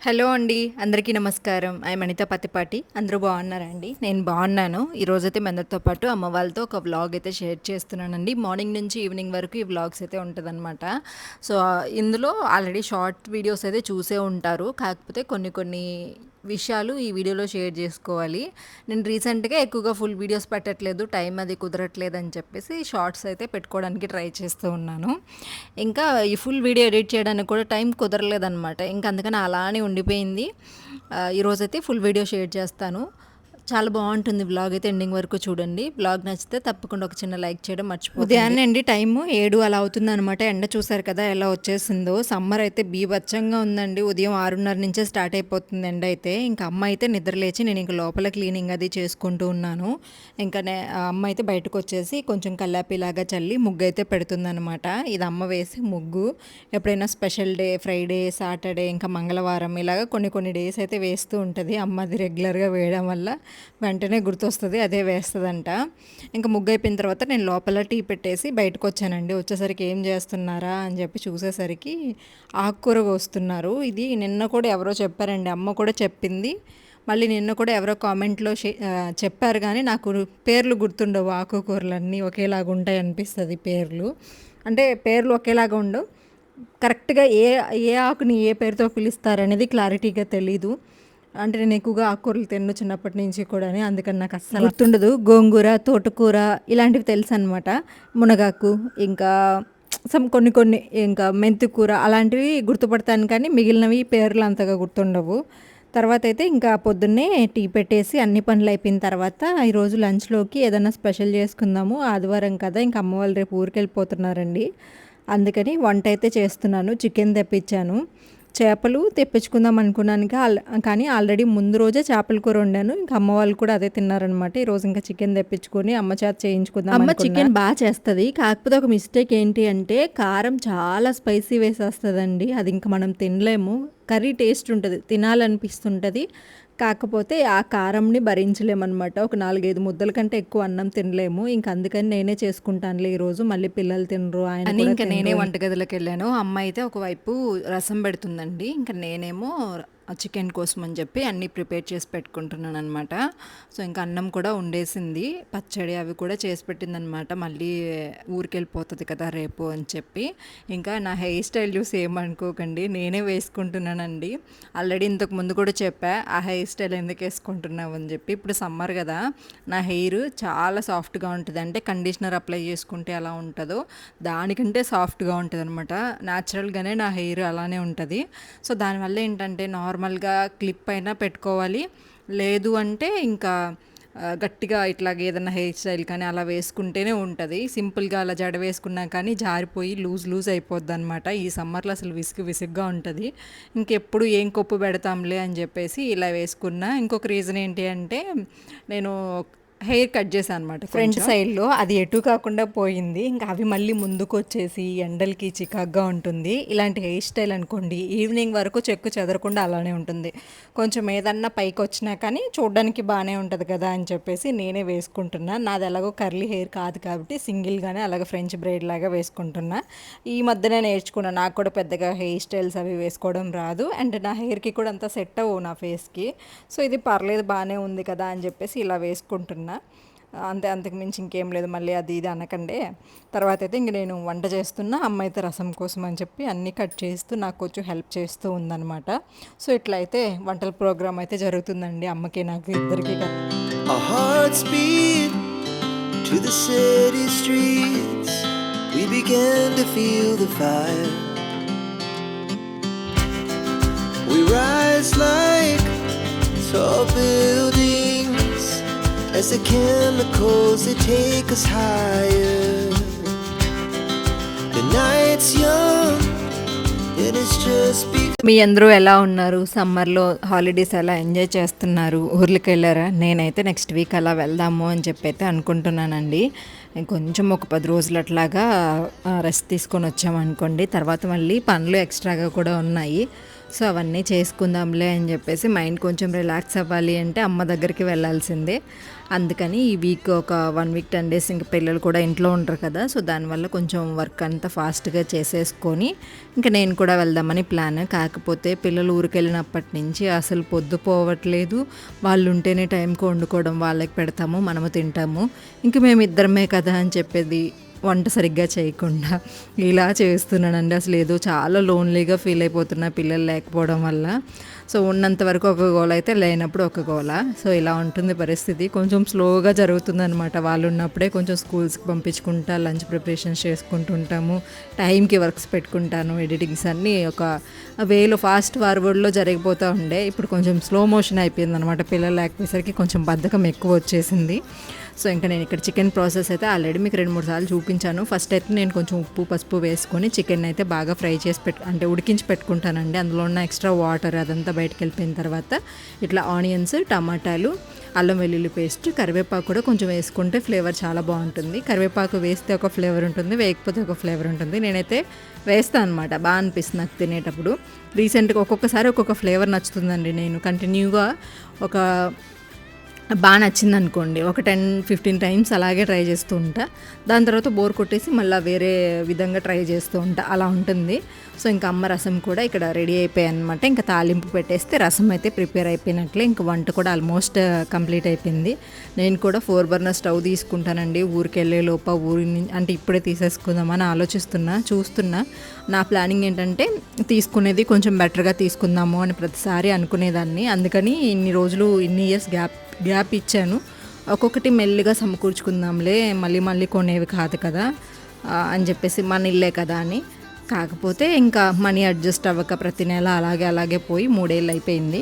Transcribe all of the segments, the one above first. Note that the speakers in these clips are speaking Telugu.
హలో అండి, అందరికీ నమస్కారం. ఐఎమ్ అనిత పత్తిపాటి. అందరూ బాగున్నారా అండి? నేను బాగున్నాను. ఈరోజైతే మీ అందరితో పాటు అమ్మ వాళ్ళతో ఒక వ్లాగ్ అయితే షేర్ చేస్తున్నానండి. మార్నింగ్ నుంచి ఈవినింగ్ వరకు ఈ వ్లాగ్స్ అయితే ఉంటుందన్నమాట. సో ఇందులో ఆల్రెడీ షార్ట్ వీడియోస్ అయితే చూసే ఉంటారు. కాకపోతే కొన్ని కొన్ని విషయాలు ఈ వీడియోలో షేర్ చేసుకోవాలి. నేను రీసెంట్గా ఎక్కువగా ఫుల్ వీడియోస్ పెట్టట్లేదు, టైం అది కుదరట్లేదు అని చెప్పేసి షార్ట్స్ అయితే పెట్టుకోవడానికి ట్రై చేస్తూ ఉన్నాను. ఇంకా ఈ ఫుల్ వీడియో ఎడిట్ చేయడానికి కూడా టైం కుదరలేదనమాట. ఇంకా అందుకని అలానే ఉండిపోయింది. ఈరోజైతే ఫుల్ వీడియో షేర్ చేస్తాను. చాలా బాగుంటుంది వ్లాగ్ అయితే, ఎండింగ్ వరకు చూడండి. వ్లాగ్ నచ్చితే తప్పకుండా ఒక చిన్న లైక్ చేయడం మర్చిపోతుంది. ఉదయాన్నే అండి టైము 7 అలా అవుతుంది అనమాట. ఎండ చూసారు కదా ఎలా వచ్చేసిందో. సమ్మర్ అయితే బీభత్సంగా ఉందండి. ఉదయం 6:30 నుంచే స్టార్ట్ అయిపోతుంది ఎండ అయితే. ఇంకా అమ్మ అయితే నిద్రలేచి నేను ఇంక లోపల క్లీనింగ్ అది చేసుకుంటూ ఉన్నాను. ఇంకా అమ్మ అయితే బయటకు వచ్చేసి కొంచెం కల్లాపిలాగా చల్లి ముగ్గు అయితే పెడుతుందనమాట. ఇది అమ్మ వేసి ముగ్గు. ఎప్పుడైనా స్పెషల్ డే, ఫ్రైడే, సాటర్డే, ఇంకా మంగళవారం ఇలాగ కొన్ని కొన్ని డేస్ అయితే వేస్తూ ఉంటుంది. అమ్మది రెగ్యులర్గా వేయడం వల్ల వెంటనే గుర్తొస్తుంది, అదే వేస్తుందంట. ఇంకా ముగ్గు అయిపోయిన తర్వాత నేను లోపల టీ పెట్టేసి బయటకు వచ్చానండి. వచ్చేసరికి ఏం చేస్తున్నారా అని చెప్పి చూసేసరికి ఆకుకూర కోస్తున్నారు. ఇది నిన్న కూడా ఎవరో చెప్పారండి, అమ్మ కూడా చెప్పింది. మళ్ళీ నిన్న కూడా ఎవరో కామెంట్లో చెప్పారు, కానీ నాకు పేర్లు గుర్తుండవు. ఆకుకూరలన్నీ ఒకేలాగా ఉంటాయి అనిపిస్తుంది పేర్లు. అంటే పేర్లు ఒకేలాగా ఉండవు, కరెక్ట్గా ఏ ఏ ఆకుని ఏ పేరుతో పిలుస్తారనేది క్లారిటీగా తెలీదు. అంటే నేను ఎక్కువగా ఆకుకూరలు తిన్ను చిన్నప్పటి నుంచి కూడా, అందుకని నాకు అస్సలు గుర్తుండదు. గోంగూర, తోటకూర ఇలాంటివి తెలుసు అనమాట. మునగాకు, ఇంకా కొన్ని కొన్ని ఇంకా మెంతికూర అలాంటివి గుర్తుపడతాను, కానీ మిగిలినవి పేర్లు అంతగా గుర్తుండవు. తర్వాత అయితే ఇంకా పొద్దున్నే టీ పెట్టేసి అన్ని పనులు అయిపోయిన తర్వాత ఈరోజు లంచ్లోకి ఏదైనా స్పెషల్ చేసుకుందాము, ఆదివారం కదా. ఇంకా అమ్మ వాళ్ళు రేపు ఊరికి వెళ్ళిపోతున్నారండి. అందుకని వంట అయితే చేస్తున్నాను. చికెన్ తెప్పించాను. చేపలు తెప్పించుకుందాం అనుకున్నాను, కానీ ఆల్రెడీ ముందు రోజే చేపల కూర వండాను. ఇంకా అమ్మ వాళ్ళు కూడా అదే తిన్నారనమాట. ఈరోజు ఇంకా చికెన్ తెప్పించుకొని అమ్మ చేత చేయించుకుందాం. అమ్మ చికెన్ బాగా చేస్తుంది, కాకపోతే ఒక మిస్టేక్ ఏంటి అంటే కారం చాలా స్పైసీ వేసేస్తుందండి. అది ఇంకా మనం తినలేము. కర్రీ టేస్ట్ ఉంటుంది, తినాలనిపిస్తుంటుంది, కాకపోతే ఆ కారంని భరించలేమన్నమాట. ఒక 4-5 ముద్దల కంటే ఎక్కువ అన్నం తినలేము. ఇంక అందుకని నేనే చేసుకుంటానులే ఈరోజు, మళ్ళీ పిల్లలు తినరు ఆయన అని ఇంకా నేనే వంటగదిలోకి వెళ్ళాను. అమ్మ అయితే ఒకవైపు రసం పెడుతుందండి, ఇంకా నేనేమో చికెన్ కోసం అని చెప్పి అన్నీ ప్రిపేర్ చేసి పెట్టుకుంటున్నాను అనమాట. సో ఇంకా అన్నం కూడా ఉండేసింది, పచ్చడి అవి కూడా చేసి పెట్టిందనమాట. మళ్ళీ ఊరికి వెళ్ళిపోతుంది కదా రేపు అని చెప్పి. ఇంకా నా హెయిర్ స్టైల్ చూసి ఏమనుకోకండి, నేనే వేసుకుంటున్నానండి. ఆల్రెడీ ఇంతకు ముందు కూడా చెప్పా ఆ హెయిర్ స్టైల్ ఎందుకు వేసుకుంటున్నావు అని చెప్పి. ఇప్పుడు సమ్మర్ కదా, నా హెయిర్ చాలా సాఫ్ట్గా ఉంటుంది. అంటే కండిషనర్ అప్లై చేసుకుంటే ఎలా ఉంటుందో దానికంటే సాఫ్ట్గా ఉంటుంది అనమాట. న్యాచురల్గానే నా హెయిర్ అలానే ఉంటుంది. సో దానివల్ల ఏంటంటే నార్మల్గా క్లిప్ అయినా పెట్టుకోవాలి, లేదు అంటే ఇంకా గట్టిగా ఇట్లాగ ఏదైనా హెయిర్ స్టైల్ కానీ అలా వేసుకుంటేనే ఉంటుంది. సింపుల్గా అలా జడ వేసుకున్నా కానీ జారిపోయి లూజ్ అయిపోద్ది అనమాట. ఈ సమ్మర్లో అసలు విసుగ్గా ఉంటుంది. ఇంకెప్పుడు ఏం కొప్పు పెడతాంలే అని చెప్పేసి ఇలా వేసుకున్నా. ఇంకొక రీజన్ ఏంటి అంటే నేను హెయిర్ కట్ చేశాను అనమాట ఫ్రంట్ సైడ్లో, అది ఎటు కాకుండా పోయింది. ఇంకా అవి మళ్ళీ ముందుకు వచ్చేసి ఎండలకి చికాగ్గా ఉంటుంది. ఇలాంటి హెయిర్ స్టైల్ అనుకోండి ఈవినింగ్ వరకు చెక్కు చెదరకుండా అలానే ఉంటుంది. కొంచెం ఏదన్నా పైకి వచ్చినా కానీ చూడడానికి బాగానే ఉంటుంది కదా అని చెప్పేసి నేనే వేసుకుంటున్నా. నాది ఎలాగో కర్లీ హెయిర్ కాదు కాబట్టి సింగిల్గానే అలాగ ఫ్రెంచ్ బ్రైడ్ లాగా వేసుకుంటున్నా. ఈ మధ్యనే నేర్చుకున్నా, నాకు కూడా పెద్దగా హెయిర్ స్టైల్స్ అవి వేసుకోవడం రాదు, అండ్ నా హెయిర్కి కూడా అంత సెట్ అవ్వవు నా ఫేస్కి. సో ఇది పర్లేదు బాగానే ఉంది కదా అని చెప్పేసి ఇలా వేసుకుంటున్నా. అంతకు మించి ఇంకేం లేదు, మళ్ళీ అది ఇది అనకండే. తర్వాత అయితే ఇంక నేను వంట చేస్తున్నా, అమ్మ అయితే రసం కోసం అని చెప్పి అన్నీ కట్ చేస్తూ నాకు కొంచెం హెల్ప్ చేస్తూ ఉందన్నమాట. సో ఇట్లా అయితే వంటల ప్రోగ్రామ్ అయితే జరుగుతుందండి, అమ్మకి నాకు ఇద్దరికి. Our hearts beat to the city streets. We began to feel the fire. We rise like tall buildings as the chemicals they take us higher. The night's young and it's just begun. మీ అందరూ ఎలా ఉన్నారు? సమ్మర్లో హాలిడేస్ ఎలా ఎంజాయ్ చేస్తున్నారు? ఊర్లకి వెళ్ళారా? నేనైతే నెక్స్ట్ వీక్ అలా వెళ్దాము అని చెప్పి అయితే అనుకుంటున్నానండి. కొంచెం ఒక 10 రోజులు అట్లాగా రెస్ట్ తీసుకొని వచ్చామనుకోండి, తర్వాత మళ్ళీ పనులు ఎక్స్ట్రాగా కూడా ఉన్నాయి. సో అవన్నీ చేసుకుందాంలే అని చెప్పేసి మైండ్ కొంచెం రిలాక్స్ అవ్వాలి అంటే అమ్మ దగ్గరికి వెళ్ళాల్సిందే. అందుకని ఈ వీక్ ఒక 1 వీక్ 10 డేస్ ఇంక పిల్లలు కూడా ఇంట్లో ఉంటారు కదా, సో దానివల్ల కొంచెం వర్క్ అంతా ఫాస్ట్గా చేసేసుకొని ఇంకా నేను కూడా వెళ్దామని ప్లాన్. కాకపోతే పిల్లలు ఊరికెళ్ళినప్పటి నుంచి అసలు పొద్దు పోవట్లేదు. వాళ్ళు ఉంటేనే టైంకి వండుకోవడం, వాళ్ళకి పెడతాము, మనము తింటాము. ఇంక మేము ఇద్దరమే కదా అని చెప్పేది వంట సరిగ్గా చేయకుండా ఇలా చేస్తున్నానండి. అసలు ఏదో చాలా లోన్లీగా ఫీల్ అయిపోతున్నా పిల్లలు లేకపోవడం వల్ల. సో ఉన్నంత వరకు ఒక గోల అయితే, లేనప్పుడు ఒక గోల. సో ఇలా ఉంటుంది పరిస్థితి. కొంచెం స్లోగా జరుగుతుందనమాట. వాళ్ళు ఉన్నప్పుడే కొంచెం స్కూల్స్కి పంపించుకుంటా, లంచ్ ప్రిపరేషన్స్ చేసుకుంటుంటాము, టైంకి వర్క్స్ పెట్టుకుంటాను, ఎడిటింగ్స్ అన్నీ ఒక వేలో ఫాస్ట్ ఫార్వర్డ్లో జరిగిపోతూ ఉండే. ఇప్పుడు కొంచెం స్లో మోషన్ అయిపోయింది అనమాట. పిల్లలు లేకపోయేసరికి కొంచెం బద్ధకం ఎక్కువ వచ్చేసింది. సో ఇంకా నేను ఇక్కడ చికెన్ ప్రాసెస్ అయితే ఆల్రెడీ మీకు 2-3 సార్లు చూపించాను. ఫస్ట్ అయితే నేను కొంచెం ఉప్పు పసుపు వేసుకొని చికెన్ అయితే బాగా ఫ్రై చేసి అంటే ఉడికించి పెట్టుకుంటానండి. అందులో ఉన్న ఎక్స్ట్రా వాటర్ అదంతా బయటకు వెళ్ళిపోయిన తర్వాత ఇట్లా ఆనియన్స్, టమాటాలు, అల్లం వెల్లుల్లి పేస్ట్, కరివేపాకు కూడా కొంచెం వేసుకుంటే ఫ్లేవర్ చాలా బాగుంటుంది. కరివేపాకు వేస్తే ఒక ఫ్లేవర్ ఉంటుంది, వేయకపోతే ఒక ఫ్లేవర్ ఉంటుంది. నేనైతే వేస్తాను అనమాట, బాగా అనిపిస్తుంది నాకు తినేటప్పుడు. రీసెంట్గా ఒక్కొక్కసారి ఒక్కొక్క ఫ్లేవర్ నచ్చుతుందండి. నేను కంటిన్యూగా ఒక బాగా నచ్చింది అనుకోండి, ఒక 10-15 టైమ్స్ అలాగే ట్రై చేస్తూ ఉంటా. దాని తర్వాత బోర్ కొట్టేసి మళ్ళీ వేరే విధంగా ట్రై చేస్తూ ఉంటా, అలా ఉంటుంది. సో ఇంకా అమ్మ రసం కూడా ఇక్కడ రెడీ అయిపోయాయి అనమాట. ఇంకా తాలింపు పెట్టేస్తే రసం అయితే ప్రిపేర్ అయిపోయినట్లే. ఇంకా వంట కూడా ఆల్మోస్ట్ కంప్లీట్ అయిపోయింది. నేను కూడా 4 బర్నర్ స్టవ్ తీసుకుంటానండి ఊరికి వెళ్ళే లోప. అంటే ఇప్పుడే తీసేసుకుందామని చూస్తున్నా. నా ప్లానింగ్ ఏంటంటే తీసుకునేది కొంచెం బెటర్గా తీసుకుందాము అని ప్రతిసారి అనుకునేదాన్ని. అందుకని ఇన్ని ఇయర్స్ గ్యాప్ ఇచ్చాను. ఒక్కొక్కటి మెల్లిగా సమకూర్చుకుందాంలే, మళ్ళీ కొనేవి కాదు కదా అని చెప్పేసి, మన ఇల్లే కదా అని. కాకపోతే ఇంకా మనీ అడ్జస్ట్ అవ్వక ప్రతి నెల అలాగే పోయి 3 ఏళ్ళు అయిపోయింది.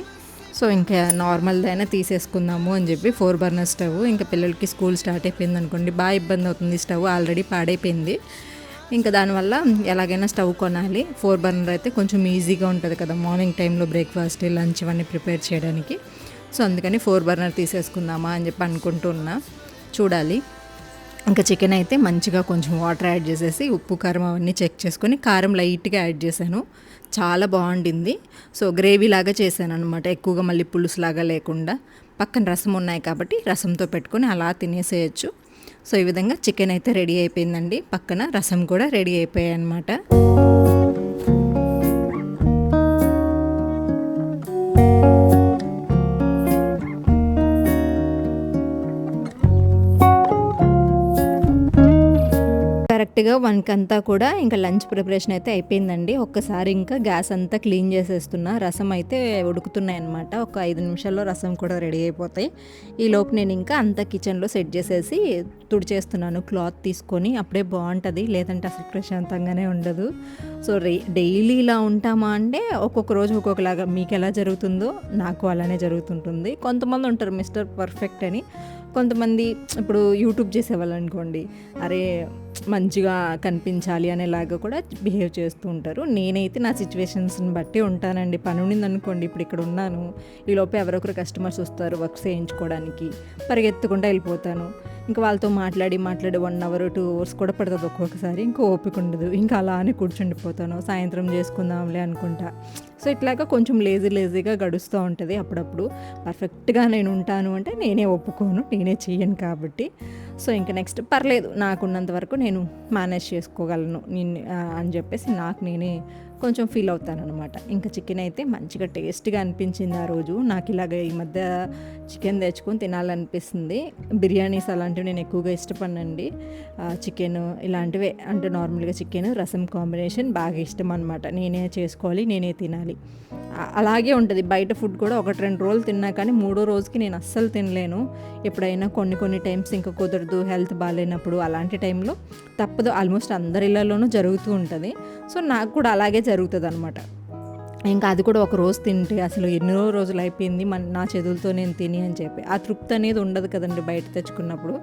సో ఇంకా నార్మల్దైనా తీసేసుకుందాము అని చెప్పి 4 బర్నర్ స్టవ్. ఇంకా పిల్లలకి స్కూల్ స్టార్ట్ అయిపోయింది అనుకోండి, బాగా ఇబ్బంది అవుతుంది. స్టవ్ ఆల్రెడీ పాడైపోయింది. ఇంకా దానివల్ల ఎలాగైనా స్టవ్ కొనాలి. 4 బర్నర్ అయితే కొంచెం ఈజీగా ఉంటుంది కదా మార్నింగ్ టైంలో బ్రేక్ఫాస్ట్, లంచ్ ఇవన్నీ ప్రిపేర్ చేయడానికి. సో అందుకని 4 బర్నర్ తీసేసుకుందామా అని చెప్పి అనుకుంటున్నా, చూడాలి. ఇంకా చికెన్ అయితే మంచిగా కొంచెం వాటర్ యాడ్ చేసేసి ఉప్పు కారం అవన్నీ చెక్ చేసుకొని కారం లైట్గా యాడ్ చేశాను. చాలా బాగుండింది. సో గ్రేవీ లాగా చేశాను అనమాట, ఎక్కువగా మళ్ళీ పులుసులాగా లేకుండా. పక్కన రసం ఉన్నాయి కాబట్టి రసంతో పెట్టుకొని అలా తినేసేయచ్చు. సో ఈ విధంగా చికెన్ అయితే రెడీ అయిపోయిందండి. పక్కన రసం కూడా రెడీ అయిపోయాయి అనమాట. కరెక్ట్గా 1కి అంతా కూడా ఇంకా లంచ్ ప్రిపరేషన్ అయితే అయిపోయిందండి. ఒక్కసారి ఇంకా గ్యాస్ అంతా క్లీన్ చేసేస్తున్నా. రసం అయితే ఉడుకుతున్నాయి అనమాట. ఒక 5 నిమిషాల్లో రసం కూడా రెడీ అయిపోతాయి. ఈ లోపు నేను ఇంకా అంతా కిచెన్లో సెట్ చేసేసి తుడిచేస్తున్నాను క్లాత్ తీసుకొని. అప్పుడే బాగుంటుంది, లేదంటే అసలు ప్రశాంతంగానే ఉండదు. సో డైలీ ఇలా ఉంటామా అంటే ఒక్కొక్క రోజు ఒక్కొక్కలాగా. మీకు ఎలా జరుగుతుందో నాకు అలానే జరుగుతుంటుంది. కొంతమంది ఉంటారు మిస్టర్ పర్ఫెక్ట్ అని. కొంతమంది ఇప్పుడు యూట్యూబ్ చేసేవాళ్ళు అనుకోండి, అరే మంచిగా కనిపించాలి అనేలాగా కూడా బిహేవ్ చేస్తూ ఉంటారు. నేనైతే నా సిచ్యువేషన్స్ని బట్టి ఉంటానండి. పని ఉండింది అనుకోండి, ఇప్పుడు ఇక్కడ ఉన్నాను, ఈలోపు ఎవరొకరు కస్టమర్స్ వస్తారు వర్క్ చేయించుకోవడానికి, పరిగెత్తుకుంటూ వెళ్ళిపోతాను. ఇంకా వాళ్ళతో మాట్లాడి 1 అవర్ 2 అవర్స్ కూడా పడుతుంది ఒక్కొక్కసారి. ఇంకా ఓపిక ఉండదు, ఇంకా అలానే కూర్చుండిపోతాను. సాయంత్రం చేసుకుందాంలే అనుకుంటా. సో ఇట్లాగా కొంచెం లేజీగా గడుస్తూ ఉంటుంది అప్పుడప్పుడు. పర్ఫెక్ట్గా నేను ఉంటాను అంటే నేనే ఒప్పుకోను, నేనే చెయ్యను కాబట్టి. సో ఇంకా నెక్స్ట్ పర్లేదు, నాకున్నంత వరకు నేను మేనేజ్ చేసుకోగలను అని చెప్పేసి నాకు నేనే కొంచెం ఫీల్ అవుతాను అనమాట. ఇంకా చికెన్ అయితే మంచిగా టేస్ట్గా అనిపించింది ఆ రోజు. నాకు ఇలాగ ఈ మధ్య చికెన్ తెచ్చుకొని తినాలనిపిస్తుంది. బిర్యానీస్ అలాంటివి నేను ఎక్కువగా ఇష్టపడినండి. చికెన్ ఇలాంటివే, అంటే నార్మల్గా చికెన్ రసం కాంబినేషన్ బాగా ఇష్టం అనమాట. నేనే చేసుకోవాలి, నేనే తినాలి. అలాగే ఉంటుంది. బయట ఫుడ్ కూడా 1-2 రోజులు తిన్నా కానీ 3వ రోజుకి నేను అస్సలు తినలేను. ఎప్పుడైనా కొన్ని టైమ్స్ ఇంకా కుదరదు, హెల్త్ బాగాలేనప్పుడు, అలాంటి టైంలో తప్పదు. ఆల్మోస్ట్ అందరి ఇళ్లలోనూ జరుగుతూ ఉంటుంది. సో నాకు కూడా అలాగే జరుగుతుంది అనమాట. ఇంకా అది కూడా ఒక రోజు తింటే అసలు ఎన్నో రోజులు అయిపోయింది నా చేతులతో నేను తిని అని చెప్పి ఆ తృప్తి అనేది ఉండదు కదండి బయట తెచ్చుకున్నప్పుడు.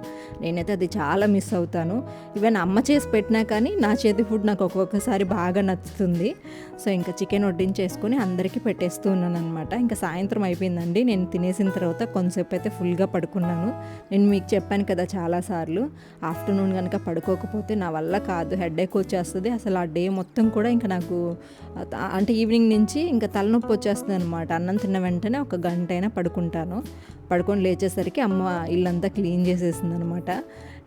నేనైతే అది చాలా మిస్ అవుతాను. ఈవెన్ అమ్మ చేసి పెట్టినా కానీ నా చేతి ఫుడ్ నాకు ఒక్కొక్కసారి బాగా నచ్చుతుంది. సో ఇంకా చికెన్ వడ్డించేసుకొని అందరికీ పెట్టేస్తూ ఉన్నాను అనమాట. ఇంకా సాయంత్రం అయిపోయిందండి. నేను తినేసిన తర్వాత కొంతసేపు అయితే ఫుల్గా పడుకున్నాను. నేను మీకు చెప్పాను కదా చాలాసార్లు, ఆఫ్టర్నూన్ కనుక పడుకోకపోతే నా వల్ల కాదు, హెడేక్ వచ్చేస్తుంది. అసలు ఆ డే మొత్తం కూడా ఇంకా నాకు అంటే ఈవినింగ్ నుంచి నుంచి ఇంకా తలనొప్పి వచ్చేస్తుంది అనమాట. అన్నం తిన్న వెంటనే ఒక గంట అయినా పడుకుంటాను. పడుకొని లేచేసరికి అమ్మ ఇల్లంతా క్లీన్ చేసేసింది అనమాట.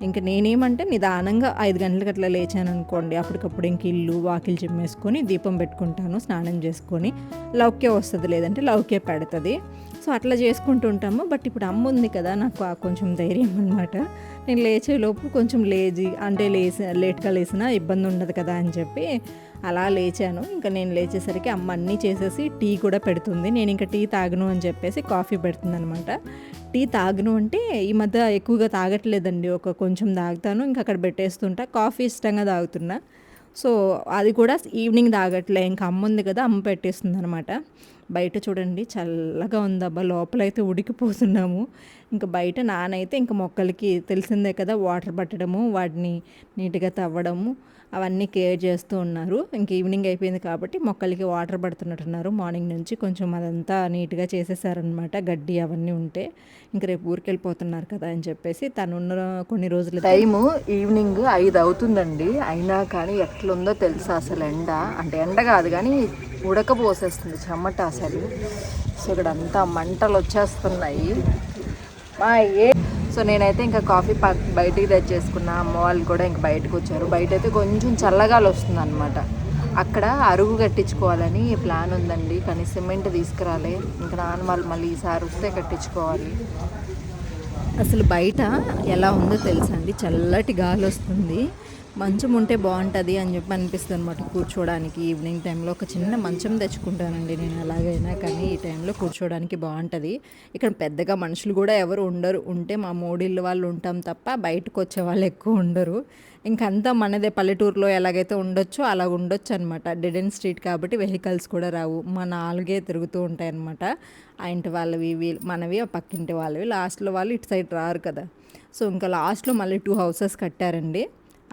ఇంకా నేనేమంటే నిదానంగా 5 గంటలకు అట్లా లేచాను అనుకోండి, అప్పటికప్పుడు ఇంక ఇల్లు వాకిలు చిమ్మేసుకొని దీపం పెట్టుకుంటాను, స్నానం చేసుకొని. లౌక్య వస్తుంది, లేదంటే లౌక్య పెడుతుంది. సో అట్లా చేసుకుంటూ ఉంటాము. బట్ ఇప్పుడు అమ్మ ఉంది కదా, నాకు కొంచెం ధైర్యం అనమాట. నేను లేచేలోపు కొంచెం లేట్గా లేసినా ఇబ్బంది ఉండదు కదా అని చెప్పి అలా లేచాను. ఇంకా నేను లేచేసరికి అమ్మ అన్నీ చేసేసి టీ కూడా పెడుతుంది. నేను ఇంకా టీ తాగను అని చెప్పేసి కాఫీ పెడుతుంది అనమాట. టీ తాగను అంటే ఈ మధ్య ఎక్కువగా తాగట్లేదండి, కొంచెం తాగుతాను, ఇంకా అక్కడ పెట్టేస్తుంటా. కాఫీ ఇష్టంగా తాగుతున్నా. సో అది కూడా ఈవినింగ్ తాగట్లే, ఇంకా అమ్మ ఉంది కదా, అమ్మ పెట్టేస్తుంది అనమాట. బయట చూడండి చల్లగా ఉందబ్బా, లోపలైతే ఉడికిపోతున్నాము. ఇంకా బయట నానైతే ఇంకా మొక్కలకి తెలిసిందే కదా, వాటర్ పట్టడము, వాటిని నీట్గా తవ్వడము అవన్నీ కేర్ చేస్తూ ఉన్నారు. ఇంక ఈవినింగ్ అయిపోయింది కాబట్టి మొక్కలకి వాటర్ పడుతున్నట్టున్నారు. మార్నింగ్ నుంచి కొంచెం అదంతా నీట్గా చేసేసారనమాట, గడ్డి అవన్నీ ఉంటే. ఇంక రేపు ఊరికి వెళ్ళిపోతున్నారు కదా అని చెప్పేసి తనున్న కొన్ని రోజులు. టైము ఈవినింగ్ 5 అవుతుందండి, అయినా కానీ ఎట్లుందో తెలుసా అసలు ఎండ. అంటే ఎండ కాదు కానీ ఉడకపోసేస్తుంది, చెమట అసలు. సో ఇక్కడ అంతా మంటలు వచ్చేస్తున్నాయి. సో నేనైతే ఇంకా కాఫీ బయటికి తెచ్చేసుకున్నా. అమ్మ వాళ్ళు కూడా ఇంకా బయటకు వచ్చారు. బయట అయితే కొంచెం చల్లగాలి వస్తుంది అనమాట. అక్కడ అరుగు కట్టించుకోవాలని ప్లాన్ ఉందండి, కానీ సిమెంట్ తీసుకురాలే. ఇంకా నాన్న వాళ్ళు మళ్ళీ ఈసారి వస్తే కట్టించుకోవాలి. అసలు బయట ఎలా ఉందో తెలుసా అండి, చల్లటి గాలి వస్తుంది. మంచం ఉంటే బాగుంటుంది అని చెప్పి అనిపిస్తుంది అనమాట కూర్చోడానికి. ఈవినింగ్ టైంలో ఒక చిన్న మంచం తెచ్చుకుంటానండి నేను ఎలాగైనా, కానీ ఈ టైంలో కూర్చోడానికి బాగుంటుంది. ఇక్కడ పెద్దగా మనుషులు కూడా ఎవరు ఉండరు, ఉంటే మా మూడిళ్ళు వాళ్ళు ఉంటాం తప్ప బయటకు వచ్చే వాళ్ళు ఎక్కువ ఉండరు. ఇంకంతా మనదే, పల్లెటూరులో ఎలాగైతే ఉండొచ్చో అలా ఉండొచ్చు అనమాట. డెడ్ ఎండ్ స్ట్రీట్ కాబట్టి వెహికల్స్ కూడా రావు, మా 4 తిరుగుతూ ఉంటాయి అనమాట. ఆ ఇంటి వాళ్ళవి మనవి, ఆ పక్కింటి వాళ్ళవి. లాస్ట్లో వాళ్ళు ఇటు సైడ్ రారు కదా. సో ఇంకా లాస్ట్లో మళ్ళీ 2 హౌసెస్ కట్టారండి,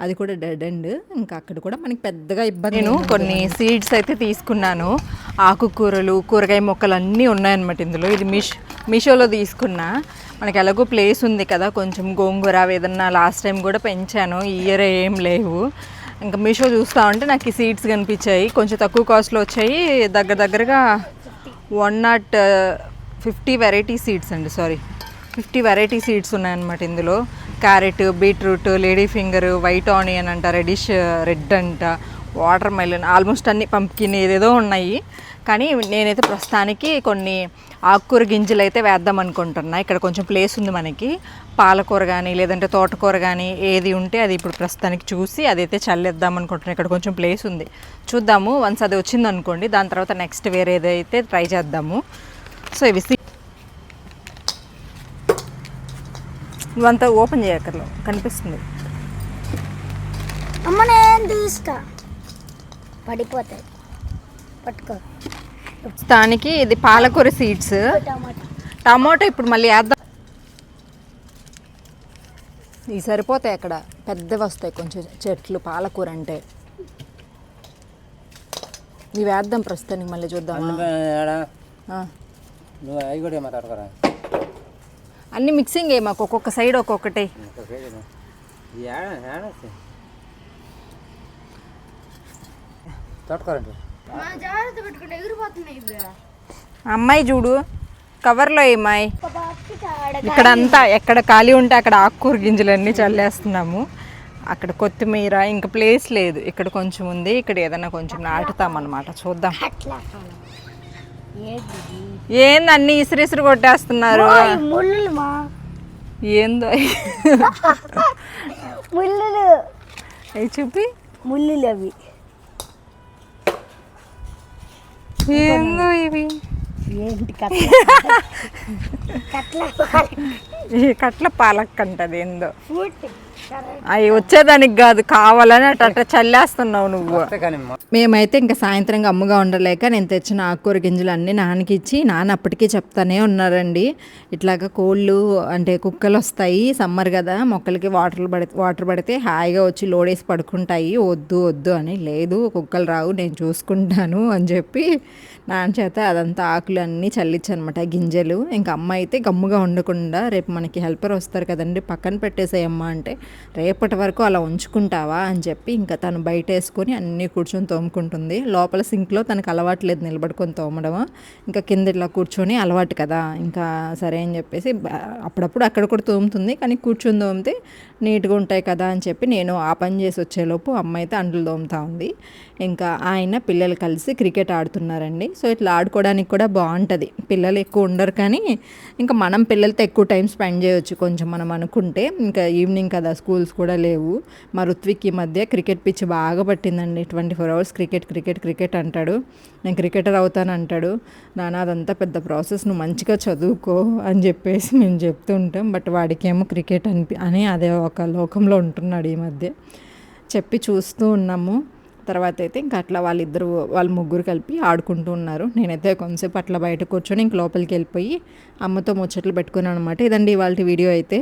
అది కూడా డెడ్ ఎండ్. ఇంకా అక్కడ కూడా మనకి పెద్దగా ఇబ్బంది. నేను కొన్ని సీడ్స్ అయితే తీసుకున్నాను, ఆకుకూరలు, కూరగాయ మొక్కలు అన్నీ ఉన్నాయన్నమాట ఇందులో. ఇది మీషోలో తీసుకున్నా. మనకి ఎలాగో ప్లేస్ ఉంది కదా, కొంచెం గోంగూర ఏదన్నా లాస్ట్ టైం కూడా పెంచాను, ఈ ఇయర్ ఏం లేవు. ఇంకా మీషో చూస్తూ ఉంటే నాకు ఈ సీడ్స్ కనిపించాయి, కొంచెం తక్కువ కాస్ట్లో వచ్చాయి. దగ్గరగా 150 వెరైటీ సీడ్స్ అండి, 50 వెరైటీ సీడ్స్ ఉన్నాయన్నమాట ఇందులో. Carrot, beetroot, lady finger, white onion అంట, రెడ్ అంట, వాటర్ మెలన్, ఆల్మోస్ట్ అన్ని, పంప్కిన్ ఏదేదో ఉన్నాయి. కానీ నేనైతే ప్రస్తుతానికి కొన్ని ఆకుకూర గింజలు అయితే వేద్దాం అనుకుంటున్నా. ఇక్కడ కొంచెం ప్లేస్ ఉంది మనకి, పాలకూర కానీ లేదంటే తోటకూర కానీ ఏది ఉంటే అది ఇప్పుడు ప్రస్తుతానికి చూసి అదైతే చల్లేద్దాం అనుకుంటున్నాను. ఇక్కడ కొంచెం ప్లేస్ ఉంది, చూద్దాము. వన్స్ అది వచ్చింది అనుకోండి, దాని తర్వాత నెక్స్ట్ వేరేదైతే ట్రై చేద్దాము. సో ఇవి నువ్వంతా ఓపెన్ చేయక్కర్లో, కనిపిస్తుంది. అమ్మ నేను తీస్తా, పడిపోతాయి, పట్టుకో. దానికి ఇది పాలకూర సీడ్స్, టమాటో ఇప్పుడు మళ్ళీ వేద్దాం. ఇవి సరిపోతాయి, అక్కడ పెద్దవి వస్తాయి కొంచెం చెట్లు పాలకూర అంటే. ఇవి వేద్దాం ప్రస్తుతానికి, మళ్ళీ చూద్దాం. అన్ని మిక్సింగ్ మాకు, ఒక్కొక్క సైడ్ ఒక్కొక్కటి. అమ్మాయి చూడు కవర్లో ఏమాయి. ఇక్కడంతా ఎక్కడ ఖాళీ ఉంటే అక్కడ ఆకుకూర గింజలన్నీ చల్లేస్తున్నాము. అక్కడ కొత్తిమీర, ఇంకా ప్లేస్ లేదు. ఇక్కడ కొంచెం ఉంది, ఇక్కడ ఏదైనా కొంచెం నాటుతామన్నమాట, చూద్దాం. ఏంది అన్ని ఇసిరిసిరి కొట్టేస్తున్నారు, ఏందో ముళ్ళు అవి చూపి, ముళ్ళు అవి ఏందో ఇవి, ఏంటి కట్ల పాలక్ అంటది ఏందో. అవి వచ్చేదానికి కాదు, కావాలని అట్ట చల్లేస్తున్నావు నువ్వు. మేమైతే ఇంకా సాయంత్రం అమ్ముగా ఉండలేక నేను తెచ్చిన ఆకుకూర గింజలు అన్నీ నాన్నకి ఇచ్చి, నాన్న అప్పటికీ చెప్తానే ఉన్నారండి, ఇట్లాగా కోళ్ళు అంటే కుక్కలు వస్తాయి, సమ్మర్ కదా, మొక్కలకి వాటర్ పడితే హాయిగా వచ్చి లోడేసి పడుకుంటాయి, వద్దు అని. లేదు కుక్కలు రావు, నేను చూసుకుంటాను అని చెప్పి నాన్న చేత అదంతా ఆకులు అన్నీ చల్లించనమాట, గింజలు. ఇంకా అమ్మ అయితే గమ్ముగా ఉండకుండా, రేపు మనకి హెల్పర్ వస్తారు కదండి, పక్కన పెట్టేసేయమ్మ అంటే రేపటి వరకు అలా ఉంచుకుంటావా అని చెప్పి ఇంకా తను బయట వేసుకొని అన్నీ కూర్చొని తోముకుంటుంది. లోపల సింక్లో తనకు అలవాట్లేదు నిలబడుకొని తోమడం, ఇంకా కింద ఇట్లా కూర్చొని అలవాటు కదా, ఇంకా సరే అని చెప్పేసి అప్పుడప్పుడు అక్కడ కూడా తోముతుంది, కానీ కూర్చొని తోమితే నీట్గా ఉంటాయి కదా అని చెప్పి నేను ఆ పని చేసి వచ్చేలోపు అమ్మ అయితే అంట్లు తోముతా ఉంది. ఇంకా ఆయన పిల్లలు కలిసి క్రికెట్ ఆడుతున్నారండి. సో ఇట్లా ఆడుకోవడానికి కూడా బాగుంటుంది. పిల్లలు ఎక్కువ ఉండరు కానీ ఇంకా మనం పిల్లలతో ఎక్కువ టైం స్పెండ్ చేయొచ్చు కొంచెం మనం అనుకుంటే. ఇంకా ఈవినింగ్ కదా, స్కూల్స్ కూడా లేవు. మా ఋత్విక్ ఈ మధ్య క్రికెట్ పిచ్చి బాగా పట్టిందండి. 24 hours క్రికెట్ క్రికెట్ క్రికెట్ అంటాడు. నేను క్రికెటర్ అవుతాను అంటాడు. నాన్న అదంతా పెద్ద ప్రాసెస్, నువ్వు మంచిగా చదువుకో అని చెప్పేసి మేము చెప్తూ ఉంటాం. బట్ వాడికేమో క్రికెట్ అని అదే ఒక లోకంలో ఉంటున్నాడు ఈ మధ్య. చెప్పి చూస్తూ ఉన్నాము. తర్వాత అయితే ఇంకా అట్లా వాళ్ళు ముగ్గురు కలిపి ఆడుకుంటూ ఉన్నారు. నేనైతే కొంతసేపు అట్లా బయట కూర్చొని ఇంక లోపలికి వెళ్ళిపోయి అమ్మతో ముచ్చట్లు పెట్టుకున్నాను అనమాట. ఇదండి ఇవాళ వీడియో అయితే.